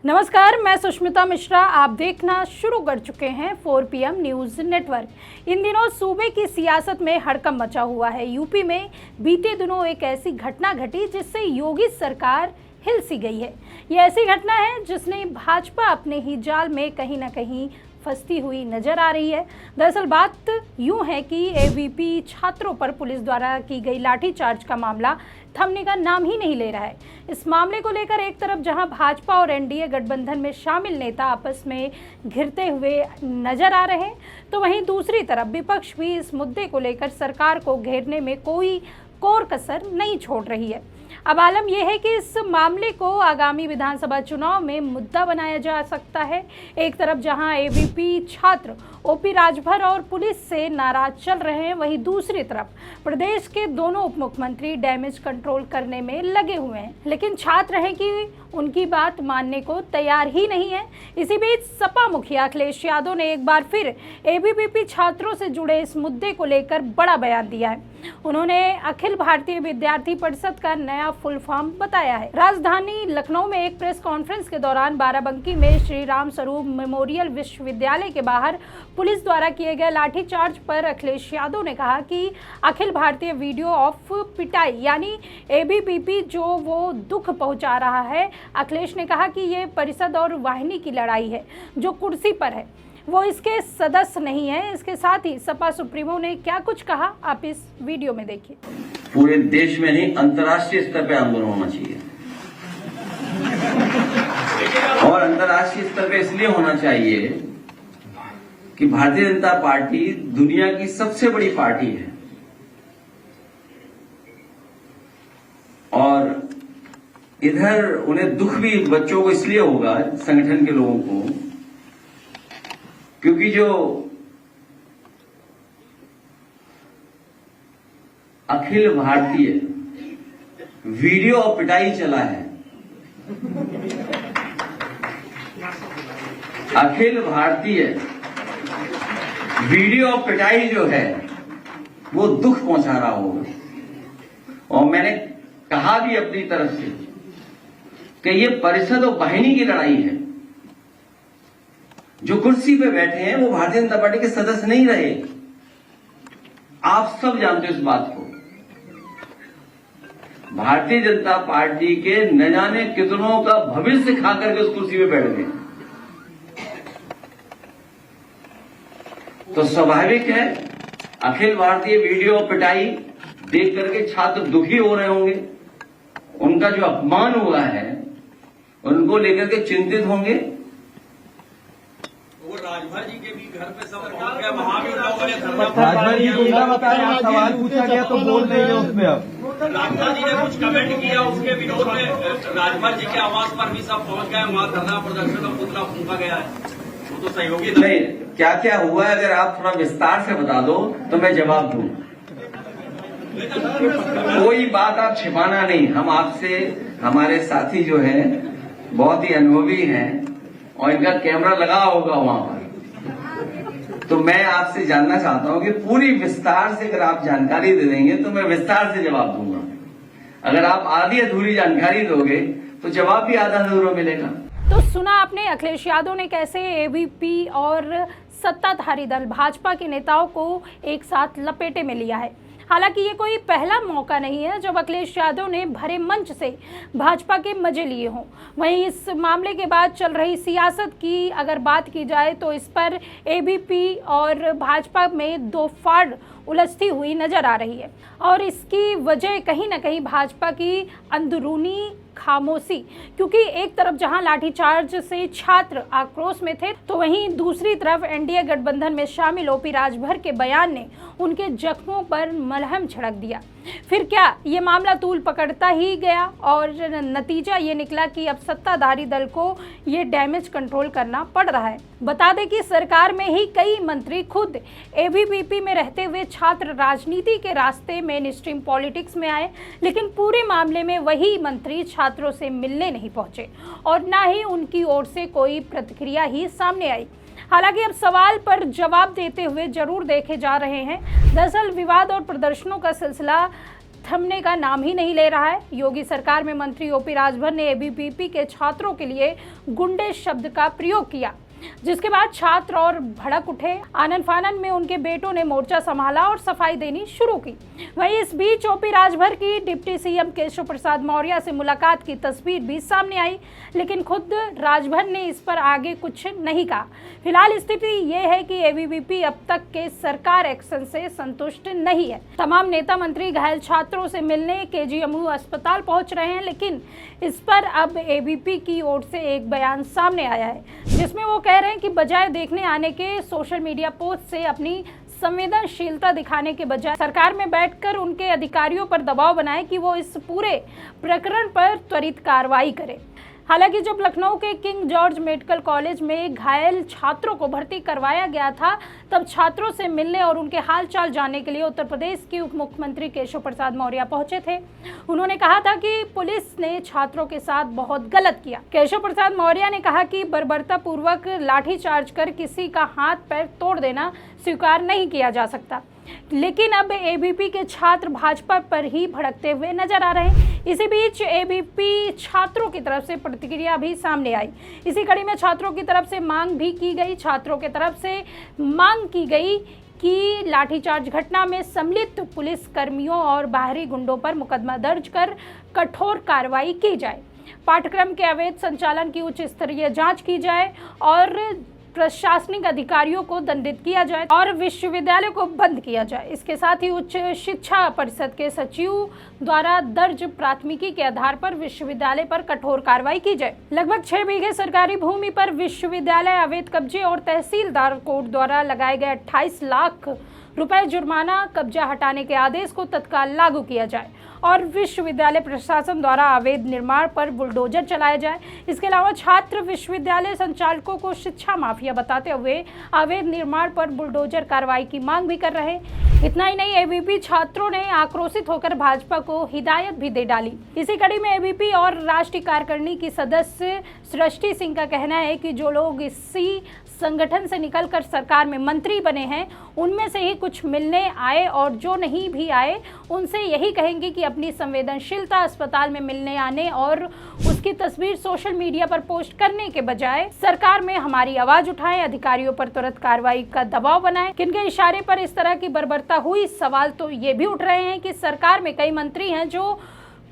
नमस्कार, मैं सुष्मिता मिश्रा। आप देखना शुरू कर चुके हैं 4 PM न्यूज़ नेटवर्क। इन दिनों सूबे की सियासत में हड़कंप मचा हुआ है। यूपी में बीते दिनों एक ऐसी घटना घटी जिससे योगी सरकार हिल सी गई है। ये ऐसी घटना है जिसने भाजपा अपने ही जाल में कहीं ना कहीं फंसती हुई नजर आ रही है। दरअसल बात यूं है कि एबीवीपी छात्रों पर पुलिस द्वारा की गई लाठीचार्ज का मामला थमने का नाम ही नहीं ले रहा है। इस मामले को लेकर एक तरफ जहां भाजपा और एनडीए गठबंधन में शामिल नेता आपस में घिरते हुए नजर आ रहे हैं, तो वहीं दूसरी तरफ विपक्ष भी इस मुद्दे को लेकर सरकार को घेरने में कोई कोर कसर नहीं छोड़ रही है। अब आलम यह है कि इस मामले को आगामी विधानसभा चुनाव में मुद्दा बनाया जा सकता है। एक तरफ जहां एबीवीपी छात्र ओपी राजभर और पुलिस से नाराज चल रहे हैं, वहीं दूसरी तरफ प्रदेश के दोनों उप मुख्यमंत्री डैमेज कंट्रोल करने में लगे हुए हैं, लेकिन छात्र हैं कि उनकी बात मानने को तैयार ही नहीं है। इसी बीच सपा मुखिया अखिलेश यादव ने एक बार फिर एबीवीपी छात्रों से जुड़े इस मुद्दे को लेकर बड़ा बयान दिया है। उन्होंने अखिल भारतीय विद्यार्थी परिषद का नया फुल फॉर्म बताया है। राजधानी लखनऊ में एक प्रेस कॉन्फ्रेंस के दौरान बाराबंकी में श्री राम स्वरूप मेमोरियल विश्वविद्यालय के बाहर पुलिस द्वारा किए गए लाठीचार्ज पर अखिलेश यादव ने कहा कि अखिल भारतीय वीडियो ऑफ पिटाई यानी एबीवीपी जो वो दुख पहुंचा रहा है। अखिलेश ने कहा कि ये परिषद और वाहिनी की लड़ाई है, जो कुर्सी पर है वो इसके सदस्य नहीं है। इसके साथ ही सपा सुप्रीमो ने क्या कुछ कहा, आप इस वीडियो में देखिए। पूरे देश में नहीं, अंतर्राष्ट्रीय स्तर पे आंदोलन होना चाहिए, और अंतर्राष्ट्रीय स्तर पे इसलिए होना चाहिए कि भारतीय जनता पार्टी दुनिया की सबसे बड़ी पार्टी है, और इधर उन्हें दुख भी बच्चों को इसलिए होगा, संगठन के लोगों को, क्योंकि जो अखिल भारतीय वीडियो और पिटाई चला है, अखिल भारतीय वीडियो और पिटाई जो है वो दुख पहुंचा रहा होगा। और मैंने कहा भी अपनी तरफ से कि ये परिषद और वाहिनी की लड़ाई है। जो कुर्सी पे बैठे हैं वो भारतीय जनता पार्टी के सदस्य नहीं रहे, आप सब जानते हो इस बात को। भारतीय जनता पार्टी के न जाने कितनों का भविष्य खा करके उस कुर्सी पे बैठ गए, तो स्वाभाविक है अखिल भारतीय वीडियो पिटाई देख करके छात्र दुखी हो रहे होंगे, उनका जो अपमान हुआ है उनको लेकर के चिंतित होंगे। वो राजभर जी के भी घर पे सब पहुंच गए, वहां भी लोगों ने राजभर जी को बिना बताया सवाल पूछा गया तो बोल रही है उसमें। अब राजभर जी ने कुछ कमेंट किया उसके विरोध में, राजभर जी के आवास पर भी सब पहुंच गए, वहां धरना प्रदर्शन और पुतला फूंका गया है। वो तो सहयोगी नहीं, क्या क्या हुआ है अगर आप थोड़ा विस्तार से बता दो तो मैं जवाब दूं। कोई बात आप छिपाना नहीं। हम आपसे, हमारे साथी जो हैं बहुत ही अनुभवी हैं और इनका कैमरा लगा होगा वहां पर, तो मैं आपसे जानना चाहता हूं कि पूरी विस्तार से अगर आप जानकारी दे देंगे तो मैं विस्तार से जवाब दूंगा। अगर आप आधी अधूरी जानकारी दोगे तो जवाब भी आधा अधूरा मिलेगा। तो सुना आपने अखिलेश यादव ने कैसे एबीवीपी और सत्ताधारी दल भाजपा के नेताओं को एक साथ लपेटे में लिया है। हालांकि ये कोई पहला मौका नहीं है जब अखिलेश यादव ने भरे मंच से भाजपा के मजे लिए हों। वहीं इस मामले के बाद चल रही सियासत की अगर बात की जाए तो इस पर एबीवीपी और भाजपा में दो फाड़ उलझती हुई नजर आ रही है, और इसकी वजह कहीं ना कहीं भाजपा की अंदरूनी खामोशी, क्योंकि एक तरफ जहां लाठीचार्ज से छात्र आक्रोश में थे, तो वहीं दूसरी तरफ एनडीए गठबंधन में शामिल ओपी राजभर के बयान ने उनके जख्मों पर मलहम छिड़क दिया। फिर क्या ये मामला तूल पकड़ता ही गया और नतीजा ये निकला कि अब सत्ताधारी दल को ये डैमेज कंट्रोल करना पड़ रहा है। बता दें कि सरकार में ही कई मंत्री खुद एबीवीपी में रहते हुए छात्र राजनीति के रास्ते मेन स्ट्रीम पॉलिटिक्स में आए, लेकिन पूरे मामले में वही मंत्री छात्रों से मिलने नहीं पहुंचे और ना ही उनकी ओर से कोई प्रतिक्रिया ही सामने आई। हालांकि अब सवाल पर जवाब देते हुए जरूर देखे जा रहे हैं। दरअसल विवाद और प्रदर्शनों का सिलसिला थमने का नाम ही नहीं ले रहा है। योगी सरकार में मंत्री ओपी राजभर ने एबीवीपी के छात्रों के लिए गुंडे शब्द का प्रयोग किया, जिसके बाद छात्र और भड़क उठे। आनन फानन में उनके बेटों ने मोर्चा संभाला और सफाई देनी शुरू की। वहीं इस बीच ओपी राजभर की डिप्टी सीएम केशव प्रसाद मौर्य से मुलाकात की तस्वीर भी सामने आई, लेकिन खुद राजभर ने इस पर आगे कुछ नहीं कहा। फिलहाल स्थिति ये है कि एबीवीपी अब तक के सरकार एक्शन से संतुष्ट नहीं है। तमाम नेता मंत्री घायल छात्रों से मिलने केजीएमयू अस्पताल पहुंच रहे हैं, लेकिन इस पर अब एबीवीपी की ओर से एक बयान सामने आया है, जिसमें वो कह रहे हैं कि बजाय देखने आने के सोशल मीडिया पोस्ट से अपनी संवेदनशीलता दिखाने के बजाय सरकार में बैठकर उनके अधिकारियों पर दबाव बनाए कि वो इस पूरे प्रकरण पर त्वरित कार्रवाई करें। हालांकि जब लखनऊ के किंग जॉर्ज मेडिकल कॉलेज में घायल छात्रों को भर्ती करवाया गया था, तब छात्रों से मिलने और उनके हालचाल जानने के लिए उत्तर प्रदेश के उप मुख्यमंत्री केशव प्रसाद मौर्य पहुंचे थे। उन्होंने कहा था कि पुलिस ने छात्रों के साथ बहुत गलत किया। केशव प्रसाद मौर्य ने कहा कि बर्बरतापूर्वक लाठीचार्ज कर किसी का हाथ पैर तोड़ देना स्वीकार नहीं किया जा सकता, लेकिन अब एबीवीपी के छात्र भाजपा पर ही भड़कते हुए नजर आ रहे हैं। इसी बीच एबीवीपी छात्रों की तरफ से प्रतिक्रिया भी सामने आई। इसी कड़ी में छात्रों की तरफ से मांग भी की गई। छात्रों की तरफ से मांग की गई कि लाठीचार्ज घटना में सम्मिलित पुलिस कर्मियों और बाहरी गुंडों पर मुकदमा दर्ज कर कठोर कार्रवाई की जाए, पाठ्यक्रम के अवैध संचालन की उच्च स्तरीय जाँच की जाए और प्रशासनिक अधिकारियों को दंडित किया जाए और विश्वविद्यालय को बंद किया जाए। इसके साथ ही उच्च शिक्षा परिषद के सचिव द्वारा दर्ज प्राथमिकी के आधार पर विश्वविद्यालय पर कठोर कार्रवाई की जाए। लगभग 6 बीघे सरकारी भूमि पर विश्वविद्यालय अवैध कब्जे और तहसीलदार कोर्ट द्वारा लगाए गए 28 लाख रुपए जुर्माना कब्जा हटाने के आदेश को तत्काल लागू किया जाए और विश्वविद्यालय प्रशासन द्वारा अवैध निर्माण पर बुलडोजर चलाया जाए। इसके अलावा छात्र विश्वविद्यालय संचालकों को शिक्षा माफिया बताते हुए अवैध निर्माण पर बुलडोजर कार्रवाई की मांग भी कर रहे। इतना ही नहीं, एबीवीपी छात्रों ने आक्रोशित होकर भाजपा को हिदायत भी दे डाली। इसी कड़ी में एबीवीपी और राष्ट्रीय कार्यकारिणी की सदस्य सृष्टि सिंह का कहना है कि जो लोग इसी संगठन से निकलकर सरकार में मंत्री बने हैं, उनमें से ही कुछ मिलने आए और जो नहीं भी आए उनसे यही कहेंगे कि अपनी संवेदनशीलता अस्पताल में मिलने आने और उसकी तस्वीर सोशल मीडिया पर पोस्ट करने के बजाय सरकार में हमारी आवाज उठाएं, अधिकारियों पर तुरंत कार्रवाई का दबाव बनाएं। किनके इशारे पर इस तरह की बर्बरता हुई? सवाल तो ये भी उठ रहे हैं कि सरकार में कई मंत्री हैं जो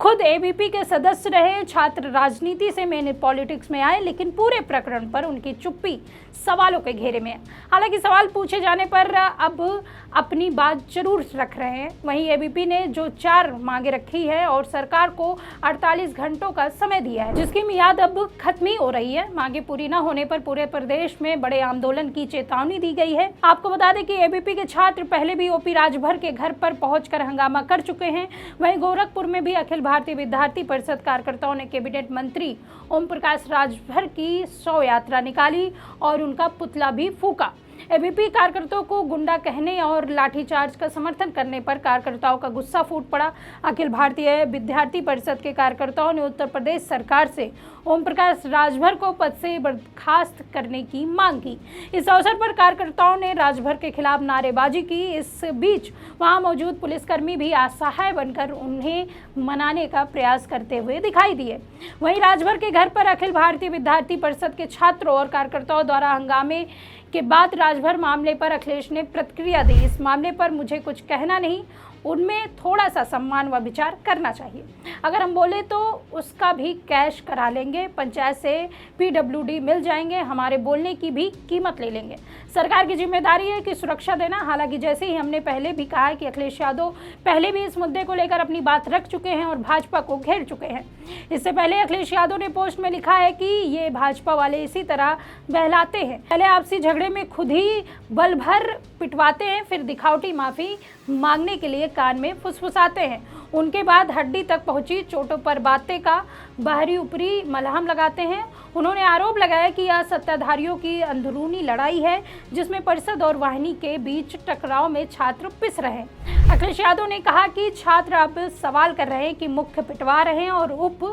खुद एबीवीपी के सदस्य रहे, छात्र राजनीति से मेन पॉलिटिक्स में आए, लेकिन पूरे प्रकरण पर उनकी चुप्पी सवालों के घेरे में है। हालांकि सवाल पूछे जाने पर अब अपनी बात जरूर रख रहे हैं। वहीं एबीवीपी ने जो 4 मांगे रखी है और सरकार को 48 घंटों का समय दिया है, जिसकी मियाद अब खत्म ही हो रही है। मांगे पूरी न होने पर पूरे प्रदेश में बड़े आंदोलन की चेतावनी दी गई है। आपको बता दें कि एबीवीपी के छात्र पहले भी ओपी राजभर के घर पर पहुंचकर हंगामा कर चुके हैं। वहीं गोरखपुर में भी अखिल भारतीय विद्यार्थी परिषद कार्यकर्ताओं ने कैबिनेट मंत्री ओम प्रकाश राजभर की शव यात्रा निकाली और उनका पुतला भी फूका। एबीवीपी कार्यकर्ताओं को गुंडा कहने और लाठीचार्ज का समर्थन करने पर कार्यकर्ताओं का गुस्सा फूट पड़ा। अखिल भारतीय विद्यार्थी परिषद के कार्यकर्ताओं ने उत्तर प्रदेश सरकार से ओम प्रकाश राजभर को पद से बर्खास्त करने की मांग की। इस अवसर पर कार्यकर्ताओं ने राजभर के खिलाफ नारेबाजी की। इस बीच वहां मौजूद पुलिसकर्मी भी असहाय बनकर उन्हें मनाने का प्रयास करते हुए दिखाई दिए। वहीं राजभर के घर पर अखिल भारतीय विद्यार्थी परिषद के छात्रों और कार्यकर्ताओं द्वारा हंगामे के बाद राजभर मामले पर अखिलेश ने प्रतिक्रिया दी। इस मामले पर मुझे कुछ कहना नहीं, उनमें थोड़ा सा सम्मान व विचार करना चाहिए। अगर हम बोले तो उसका भी कैश करा लेंगे, पंचायत से पीडब्ल्यूडी मिल जाएंगे, हमारे बोलने की भी कीमत ले लेंगे। सरकार की जिम्मेदारी है कि सुरक्षा देना। हालांकि जैसे ही हमने पहले भी कहा है कि अखिलेश यादव पहले भी इस मुद्दे को लेकर अपनी बात रख चुके हैं और भाजपा को घेर चुके हैं। इससे पहले अखिलेश यादव ने पोस्ट में लिखा है कि ये भाजपा वाले इसी तरह बहलाते हैं, पहले आपसी झगड़े में खुद ही बल भर पिटवाते हैं, फिर दिखावटी माफी मांगने के लिए कान में फुसफुसाते हैं, उनके बाद हड्डी तक पहुंची चोटों पर बातें का बाहरी ऊपरी मलहम लगाते हैं। उन्होंने आरोप लगाया कि यह सत्ताधारियों की अंदरूनी लड़ाई है, जिसमें परिषद और वाहिनी के बीच टकराव में छात्र पिस रहे हैं। अखिलेश यादव ने कहा कि छात्र अब सवाल कर रहे हैं कि मुख्य पिटवा रहे हैं और उप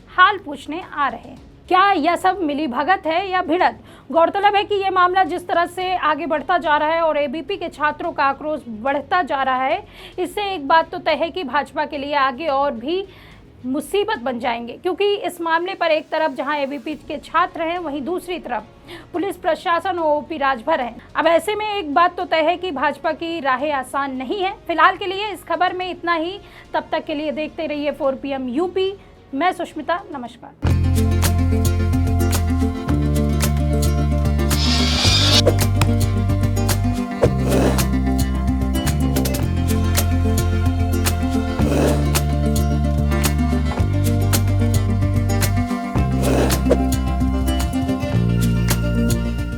हाल पूछने आ रहे हैं। क्या यह सब मिली भगत है या भिड़त? गौरतलब है कि यह मामला जिस तरह से आगे बढ़ता जा रहा है और एबीपी के छात्रों का आक्रोश बढ़ता जा रहा है, इससे एक बात तो तय है कि भाजपा के लिए आगे और भी मुसीबत बन जाएंगे, क्योंकि इस मामले पर एक तरफ जहां एबीपी के छात्र हैं, वहीं दूसरी तरफ पुलिस प्रशासन और ओपी राजभर है। अब ऐसे में एक बात तो तय है कि भाजपा की राहें आसान नहीं है। फिलहाल के लिए इस खबर में इतना ही। तब तक के लिए देखते रहिए 4 PM यूपी। मैं सुष्मिता, नमस्कार।